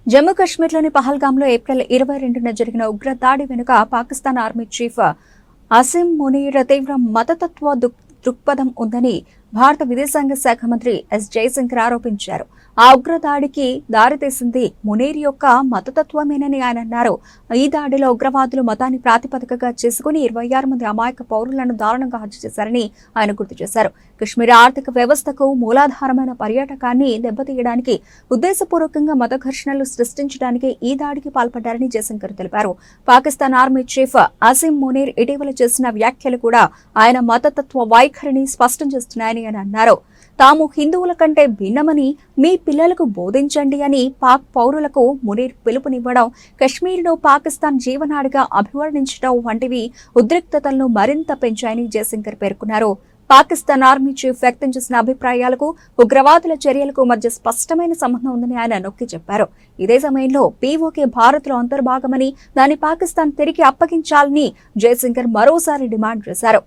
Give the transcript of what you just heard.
Jammu కశ్మీర్లోని పహల్గాంలో April 22న జరిగిన ఉగ్ర దాడి వెనుక పాకిస్తాన్ ఆర్మీ చీఫ్ అసిం మునీర్ తీవ్ర మతతత్వ దృక్పథం ఉందని భారత విదేశాంగ శాఖ మంత్రి ఎస్ జయశంకర్ ఆరోపించారు. ఆ ఉగ్రదాడికి దారితీసింది మునీర్ యొక్క మతతత్వమేనని ఆయన అన్నారు. ఈ దాడిలో ఉగ్రవాదులు మతాన్ని ప్రాతిపదికగా చేసుకుని 26 మంది అమాయక పౌరులను దారుణంగా హత్య చేశారని ఆయన గుర్తు చేశారు. కశ్మీర్ ఆర్థిక వ్యవస్థకు మూలాధారమైన పర్యాటకాన్ని దెబ్బతీయడానికి ఉద్దేశపూర్వకంగా మత ఘర్షణలు సృష్టించడానికి ఈ దాడికి పాల్పడ్డారని జయశంకర్ తెలిపారు. పాకిస్తాన్ ఆర్మీ చీఫ్ అసిం మునీర్ ఇటీవల చేసిన వ్యాఖ్యలు కూడా ఆయన మతతత్వ వైఖరిని స్పష్టం చేస్తున్నాయని ఆయన అన్నారు. తాము హిందువుల కంటే భిన్నమని మీ పిల్లలకు బోధించండి అని పాక్ పౌరులకు మునీర్ పిలుపునివ్వడం, కశ్మీర్ను పాకిస్తాన్ జీవనాడిగా అభివర్ణించడం వంటివి ఉద్రిక్తతలను మరింత పెంచాయని జయశంకర్ పేర్కొన్నారు. పాకిస్తాన్ ఆర్మీ చీఫ్ వ్యక్తం చేసిన అభిప్రాయాలకు ఉగ్రవాదుల చర్యలకు మధ్య స్పష్టమైన సంబంధం ఉందని ఆయన నొక్కి చెప్పారు. ఇదే సమయంలో పీఓకే భారత్లో అంతర్భాగమని దాన్ని పాకిస్తాన్ తిరిగి అప్పగించాలని జయశంకర్ మరోసారి డిమాండ్ చేశారు.